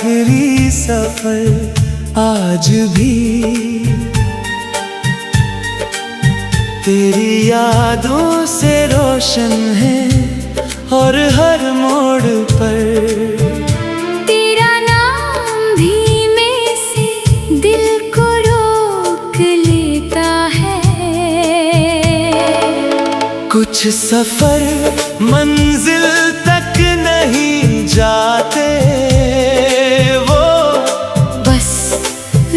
आखिरी सफर आज भी तेरी यादों से रोशन है और हर मोड़ पर तेरा नाम धीमे से दिल को रोक लेता है। कुछ सफर मंजिल तक नहीं जाते, वो बस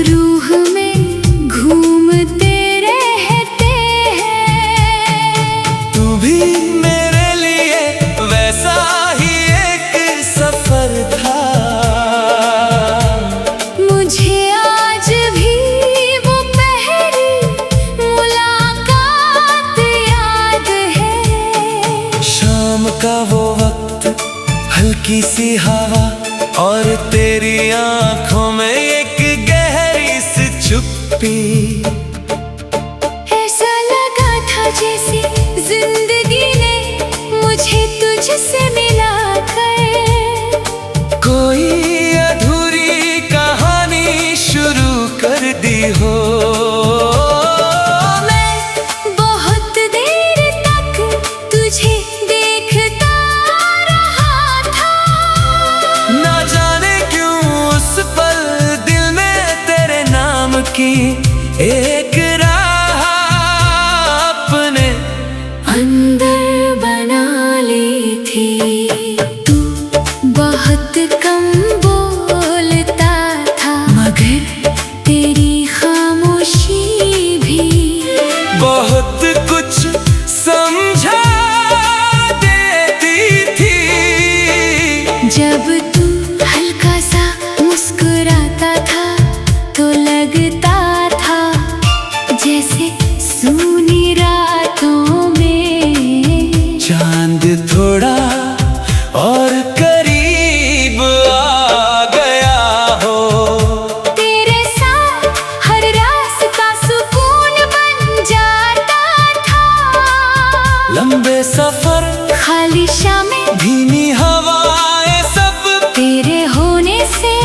रूह में घूमते रहते हैं। तू भी मेरे लिए वैसा ही एक सफर था। मुझे आज भी वो पहली मुलाकात याद है। शाम का वो वक्त, हल्की सी हवा और तेरी आंखों में एक गहरी सी चुप्पी। ऐसा लगा था जैसे जिंदगी ने मुझे तुझसे मिलाकर कोई अधूरी कहानी शुरू कर दी हो। मैं बहुत देर तक तुझे देखता रहा था। ना जाने क्यों उस पल दिल में तेरे नाम की एक राह अपने अंदर बना ली थी। तू बहुत कम बोलता था, मगर तेरी खामोशी भी बहुत कुछ समझा देती थी। जब तू हल्का सा मुस्कुराता था तो लगता था जैसे सूनी रातों में चांद थोड़ा और करीब आ गया हो। तेरे साथ हर रास्ता सुकून बन जाता था। लंबे सफर, खाली शामें, धीमी हवाएं सब तेरे होने से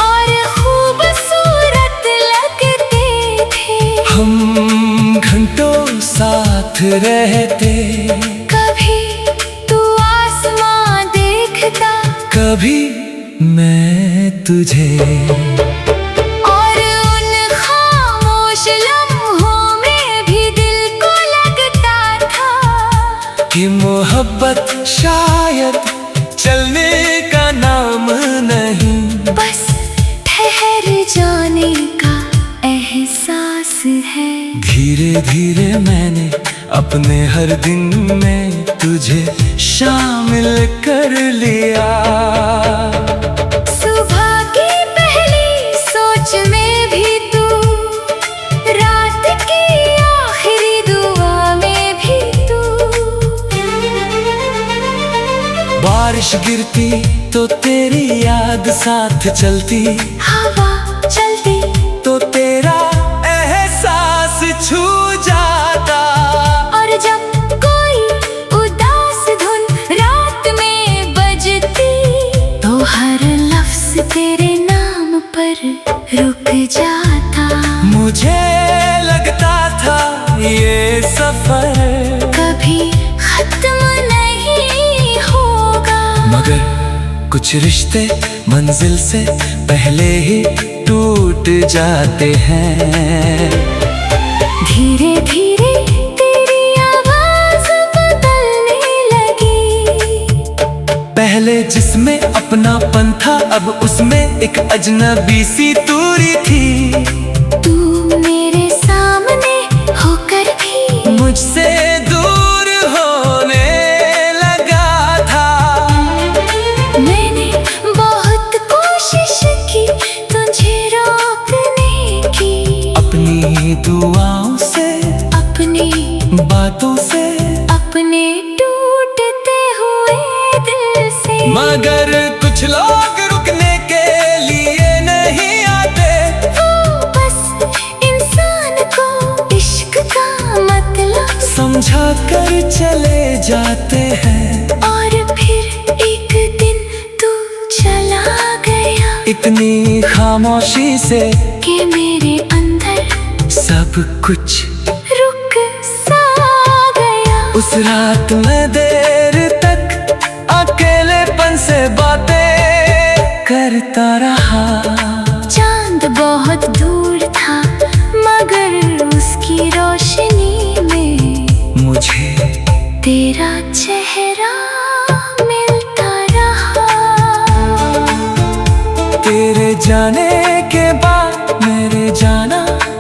और खूबसूरत लगते थे। हम घंटों साथ रहते, कभी तू आसमां देखता, कभी मैं तुझे। और उन खामोश लम्हों में भी दिल को लगता था कि मोहब्बत शायद चलने का नाम नहीं, बस ठहर जाने का एहसास है। धीरे धीरे मैंने अपने हर दिन में तुझे शामिल कर लिया। सुबह की पहली सोच में भी तू, रात की आखिरी दुआ में भी तू। बारिश गिरती तो तेरी याद साथ चलती, हवा चलती तो तेरा एहसास छू जाता। और जब कोई उदास धुन रात में बजती तो हर लफ्ज तेरे नाम पर रुक जाता। मुझे लगता था ये सफर कभी खत्म नहीं होगा, मगर कुछ रिश्ते मंजिल से पहले ही टूट जाते हैं। धीरे धीरे तेरी आवाज बदलने लगी। पहले जिसमें अपनापन था अब उसमें एक अजनबी सी दूरी थी। तू मेरे सामने होकर भी मुझसे दूर होने लगा था। मैंने बहुत कोशिश की तुझे रोकने की, अपनी दुआओं से, अपनी बातों से, अपने टूटते हुए दिल से। मगर कुछ लोग रुकने के लिए नहीं आते। वो बस इंसान को इश्क का मतलब समझा कर चले जाते हैं। और फिर एक दिन तू चला गया। इतनी खामोशी से कि मेरे अंदर सब कुछ रुक सा गया। उस रात में देर तक अकेलेपन से बातें करता रहा। चांद बहुत दूर था मगर उसकी रोशनी में मुझे तेरा चेहरा मिलता रहा। तेरे जाने के बाद मेरे जाना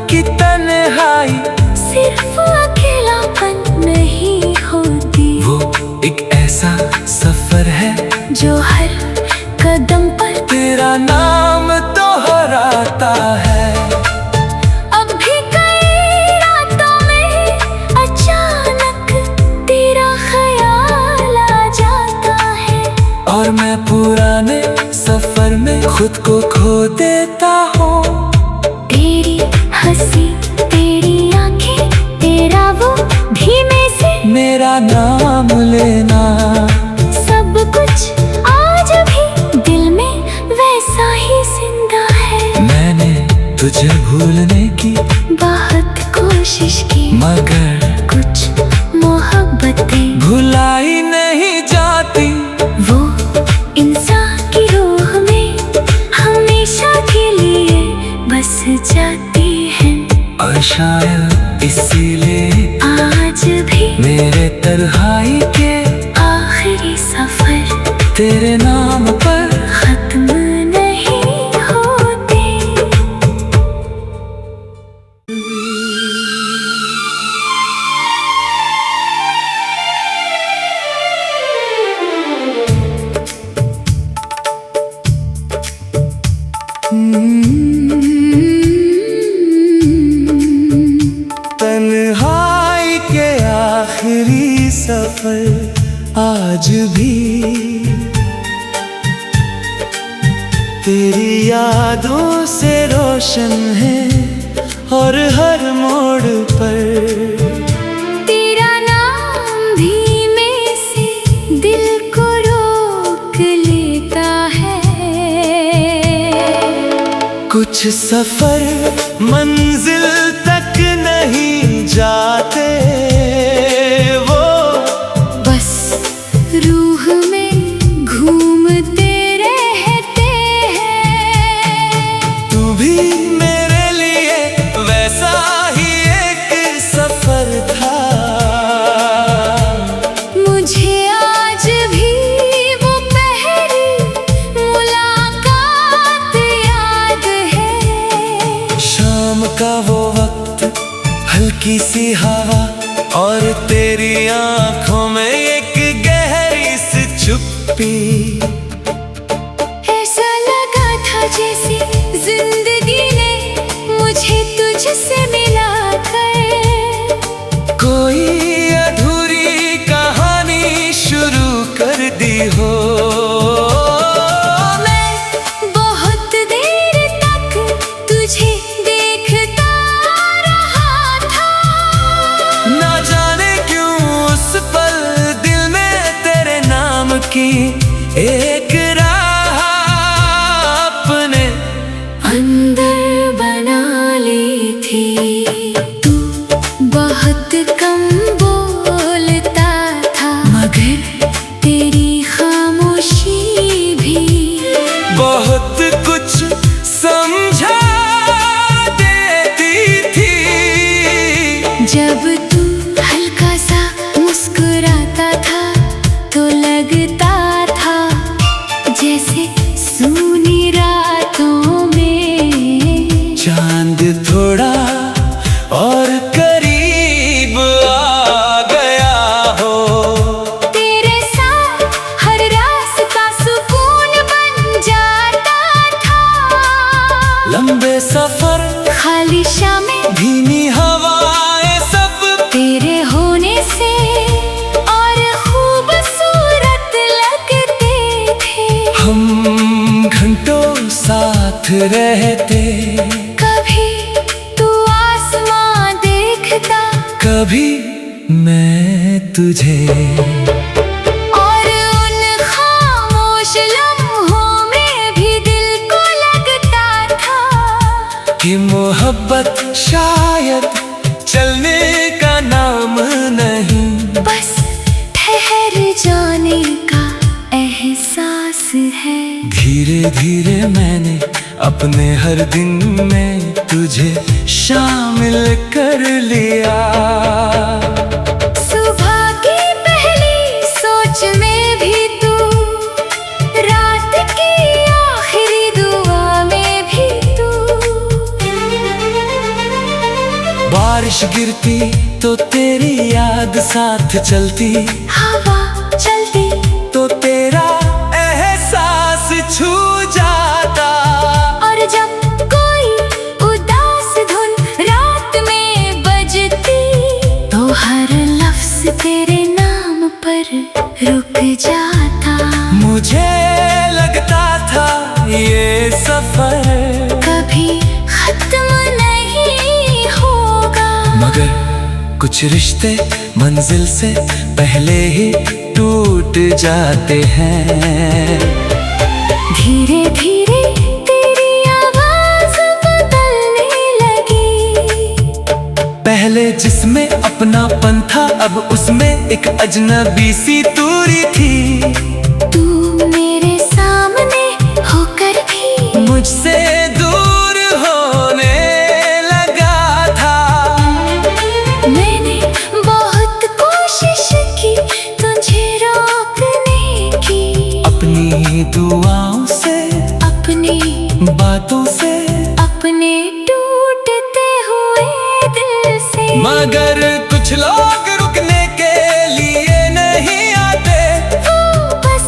कि तन्हाई सिर्फ अकेलापन नहीं होती, वो एक ऐसा सफर है जो हर कदम पर तेरा नाम दोहराता है। अब भी कई रातों में अचानक तेरा ख्याल आ जाता है, और मैं पुराने सफर में खुद को खो देता हूँ। तेरी हंसी, तेरी आंखें, तेरा वो धीमे से मेरा नाम लेना, सब कुछ आज भी दिल में वैसा ही जिंदा है। मैंने तुझे भूलने की बहुत कोशिश की मगर कुछ मोहब्बतें भुलाई नहीं जाती। वो इंसान की रूह में हमेशा के लिए बस जाती है। और शायद इसीलिए आज भी मेरे तन्हाई के आखिरी सफर तेरे नाम पर खत्म नहीं होते। तन्हाई के आखिरी सफर आज भी तेरी यादों से रोशन है, और हर मोड़ पर तेरा नाम धीमे से दिल को रोक लेता है। कुछ सफर मंजिल तक नहीं जाते, वो बस रूह में घूमते रहते हैं। तू भी मेरे लिए वैसा ही एक सफर था। मुझे आज भी वो पहली मुलाकात याद है। शाम का वो वक्त, हल्की सी हवा, और तेरी आंखों में एक गहरी सी चुप्पी। ऐसा लगा था जैसे जिंदगी ने मुझे तुझसे मिलाकर कोई अधूरी कहानी शुरू कर दी हो। मैं बहुत देर तक तुझे देखता रहा था। ना जाने क्यों उस पल दिल में तेरे नाम की एक राह अपने अंदर बना ली थी। तू बहुत कम बोलता था मगर तेरी खामोशी भी बहुत कुछ समझा देती थी। जब तू हल्का सा मुस्कुराता था तो लगता था जैसे सूनी रातों में चांद थोड़ा और करीब आ गया हो। तेरे साथ हर रास्ता सुकून बन जाता था। लंबे सफर, खाली शामें धीमी हवाएं, सब तेरे होने से और खूबसूरत लगते थे। हम घंटों साथ रहते, कभी तू आसमां देखता, कभी मैं तुझे। और उन खामोश लम्हों में भी दिल को लग कि मोहब्बत शायद चलने का नाम नहीं, बस ठहर जाने का एहसास है। धीरे धीरे मैंने अपने हर दिन में तुझे शामिल कर लिया। सुबह की पहली सोच में भी तू, रात की आखिरी दुआ में भी तू। बारिश गिरती तो तेरी याद साथ चलती, हवा चलती तो तेरा एहसास छू जाता। और जब कोई उदास धुन रात में बजती, तो हर लफ्ज तेरे नाम पर रुक जाता। मुझे लगता था ये सफर कभी खत्म नहीं होगा, मगर कुछ रिश्ते मंजिल से पहले ही टूट जाते हैं। धीरे धीरे तेरी आवाज बदलने लगी। पहले जिसमें अपनापन था, अब उसमें एक अजनबी सी दूरी थी। तू मेरे सामने होकर भी मुझसे दूर होने लगा था। मैंने बहुत कोशिश की तुझे रोकने की, अपनी दुआओं से, अपनी बातों से, अपने टूटते हुए दिल से। मगर कुछ लोग रुकने के लिए नहीं आते। वो बस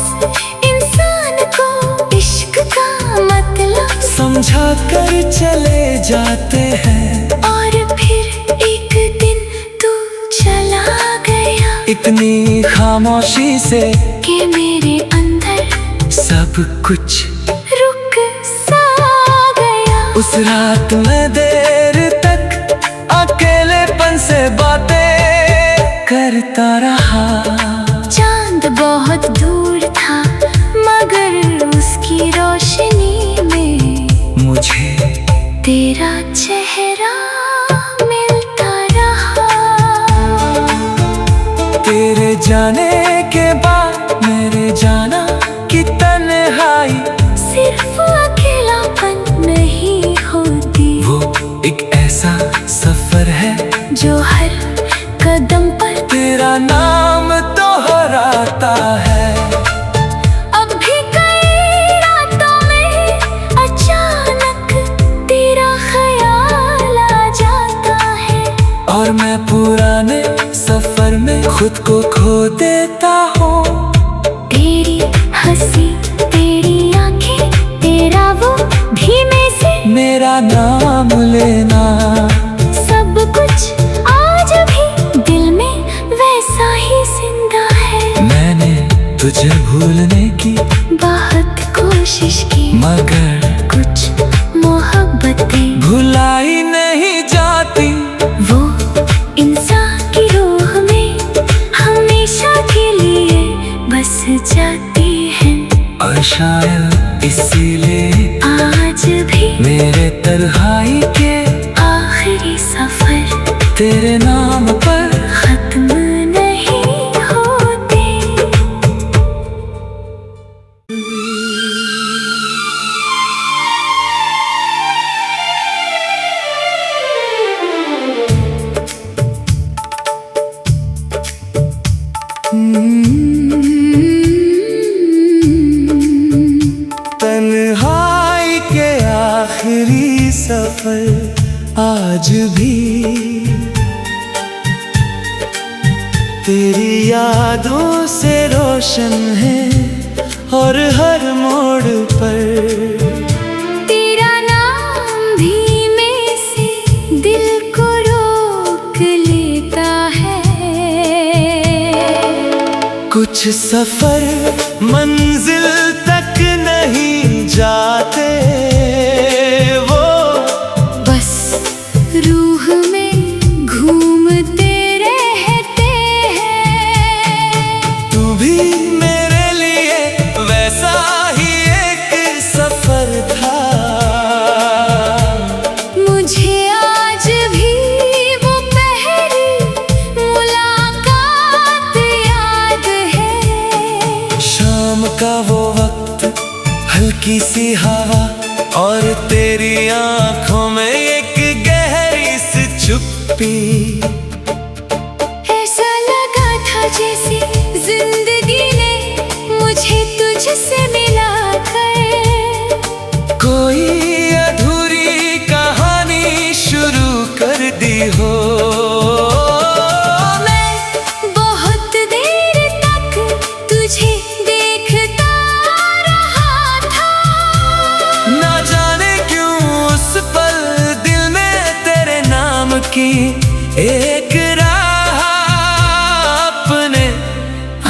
इंसान को इश्क का मतलब समझा कर चले जाते हैं। और फिर एक दिन तू चला गया, इतनी खामोशी से कि मेरे अंदर सब कुछ रुक सा गया। उस रात में देर तक अकेलेपन से बातें करता रहा। चांद बहुत दूर था, मगर उसकी रोशनी में मुझे तेरा चेहरा मिलता रहा। तेरे जाने के बाद मेरे जाना की तन्हाई सिर्फ अकेलापन नहीं होती, वो एक ऐसा सफर है जो हर कदम पर तेरा नाम दोहराता है। अब भी कई रातों में अचानक तेरा ख्याल आ जाता है, और मैं पुराने सफर में खुद को खो देता हूँ। तेरी हंसी, तेरी आंखें, तेरा वो धीमे से मेरा नाम लेना, सब कुछ आज भी दिल में वैसा ही जिंदा है। मैंने तुझे भूलने की बहुत कोशिश की, मगर कुछ मोहब्बतें भुलाई नहीं जाती। वो इंसान की रूह में हमेशा के लिए बस जाती हैं। और शायद इसीलिए आज भी मेरे तन्हाई के आखिरी सफर तेरे नाम पर खत्म नहीं होते। तन्हाई के आखिरी सफर आज भी तेरी यादों से रोशन है, और हर मोड़ पर तेरा नाम धीमे से दिल को रोक लेता है। कुछ सफर मंजिल तक नहीं जाते, वो बस रूह में घूमते रहते हैं। तू भी मेरे लिए वैसा ही एक सफर था। का वो वक्त, हल्की सी हवा और तेरी आंखों में एक गहरी सी चुप्पी। ऐसा लगा था जैसे जिंदगी ने मुझे तुझसे मिला कर कोई अधूरी कहानी शुरू कर दी हो। की एक राह अपने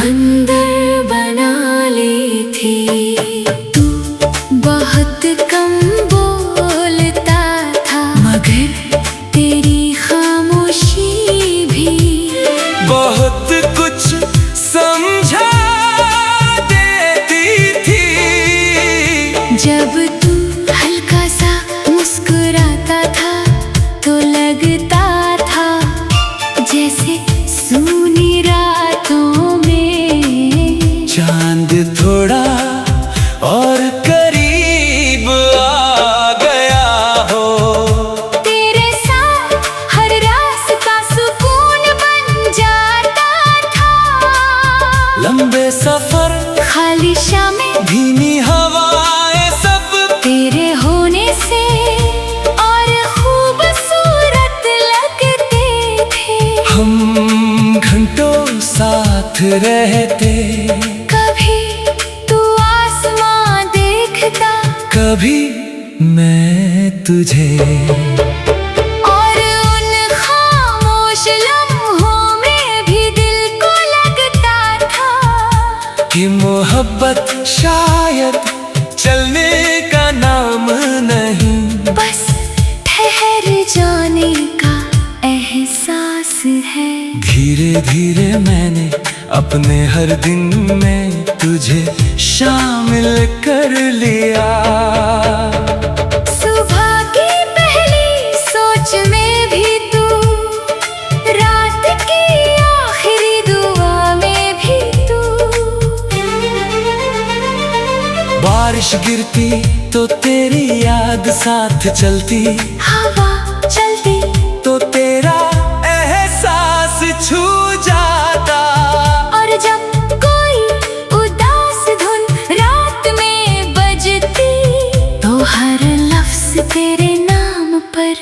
अंदर बना ली थी। तू बहुत कम बोलता था मगर तेरी खामोशी भी बहुत कुछ समझा देती थी। जब तू हल्का सा मुस्कुराता था तो लगता था जैसे सूनी रातों में चांद थोड़ा और करीब आ गया हो। तेरे साथ हर रास्ता सुकून बन जाता था। लंबे सफर, खाली शामें, धीमी हवाएं, सब तेरे होने से हम घंटों साथ रहते। कभी तू आसमां देखता, कभी मैं तुझे, और उन खामोश लम्हों में भी दिल को लगता था कि मोहब्बत शायद चलने का नाम नहीं, बस ठहर जाने का एहसास है। धीरे धीरे मैंने अपने हर दिन में तुझे शामिल कर लिया। सुबह की पहली सोच में भी तू, रात की आखिरी दुआ में भी तू। बारिश गिरती तो तेरी याद साथ चलती, हवा चलती तो तेरा एहसास छू जाता। और जब कोई उदास धुन रात में बजती तो हर लफ्ज तेरे नाम पर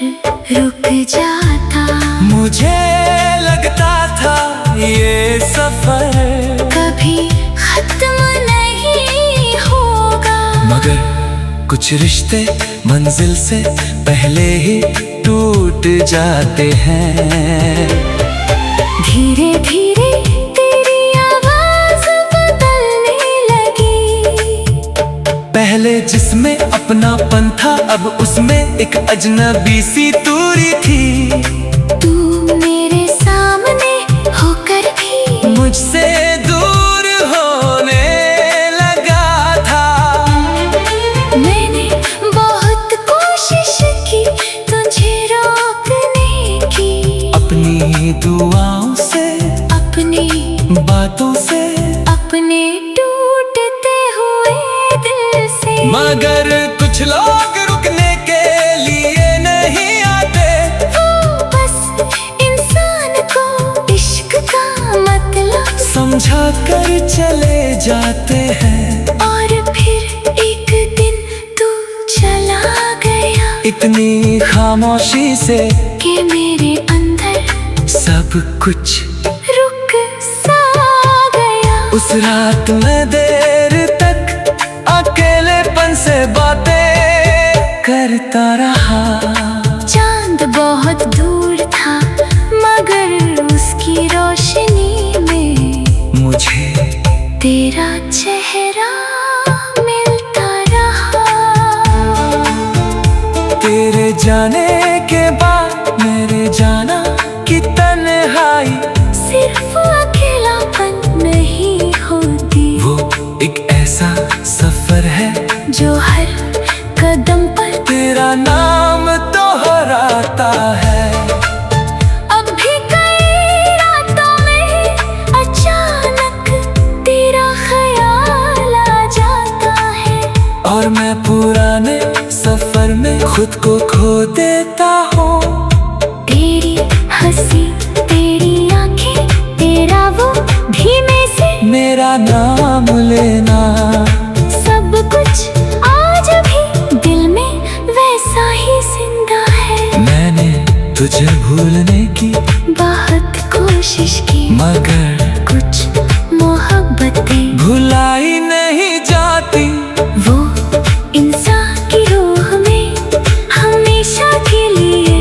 रुक जाता। मुझे लगता था ये सफर कभी खत्म नहीं होगा, मगर कुछ रिश्ते मंजिल से पहले ही टूट जाते हैं। धीरे धीरे तेरी आवाज बदलने लगी। पहले जिसमें अपनापन था अब उसमें एक अजनबी सी दूरी थी। तू मेरे सामने होकर भी मुझसे दूर होने लगा था। मैंने बहुत कोशिश की तुझे रोकने की, अपनी दुआओं से, अपनी बातों से, अपने टूटते हुए दिल से। मगर कुछ लोग रुकने के लिए नहीं आते। वो बस इंसान को इश्क का मतलब समझा कर चले जाते हैं। और फिर एक दिन तू चला गया, इतनी खामोशी से कि मेरे अंदर सब कुछ रुक सा गया। उस रात में देर तक अकेलेपन से बातें करता रहा। चांद बहुत दूर था मगर उसकी रोशनी में मुझे तेरा चेहरा मिलता रहा। तेरे जाने के बाद मेरे जाना की तन्हाई सिर्फ अकेलापन नहीं होती, वो एक ऐसा सफर है जो हर कदम पर तेरा नाम दोहराता है। अब भी कई रातों में अचानक तेरा ख्याल आता खुद को खो देता हूँ। तेरी हंसी, तेरी आंखें, तेरा वो धीमे से मेरा नाम लेना, सब कुछ आज भी दिल में वैसा ही जिंदा है। मैंने तुझे भूलने की बहुत कोशिश की, मगर कुछ मोहब्बतें भुलाई नहीं जाती। वो इंसान की रूह में हमेशा के लिए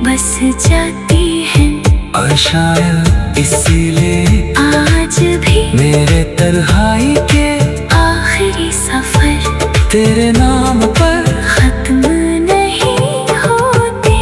बस जाती हैं। और शायद इसीलिए आज भी मेरे तन्हाई के आखिरी सफर तेरे नाम पर खत्म नहीं होते।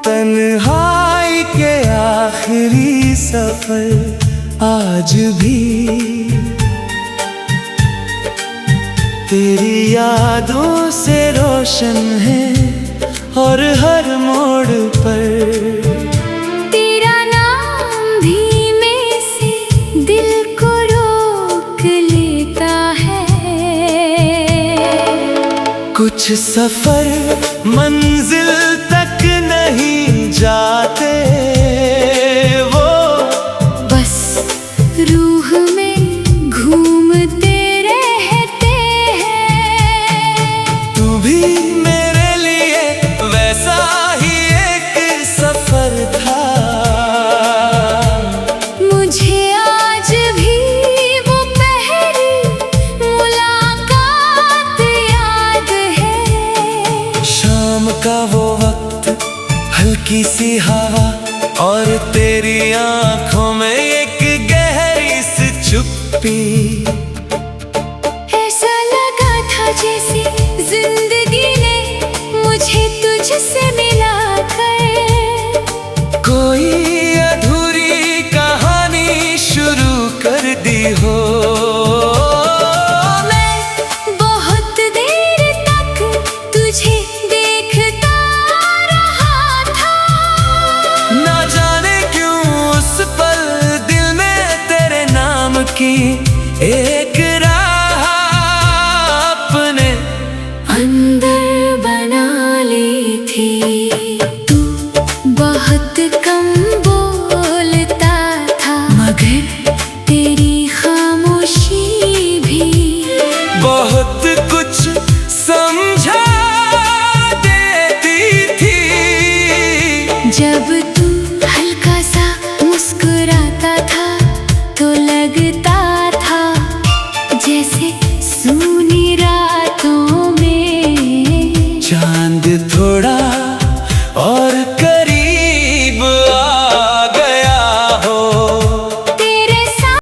तन्हाई के आखिरी सफर आज भी तेरी यादों से रोशन है, और हर मोड़ पर तेरा नाम धीमे से दिल को रोक लेता है। कुछ सफर मंजिल तक नहीं जाते, वो बस रूह में घूमते रहते हैं। तू भी मेरे लिए वैसा ही एक सफर था। मुझे आज भी वो पहली मुलाकात याद है। शाम का वो वक्त, हल्की सी हवा, और तेरी आंखों में एक गहरी सी चुप्पी। ऐसा लगा था जैसे जिंदगी ने मुझे तुझसे मिलाकर कोई अधूरी कहानी शुरू कर दी हो। मैं बहुत देर तक तुझे देखता रहा था। ना जाने क्यों उस पल दिल में तेरे नाम की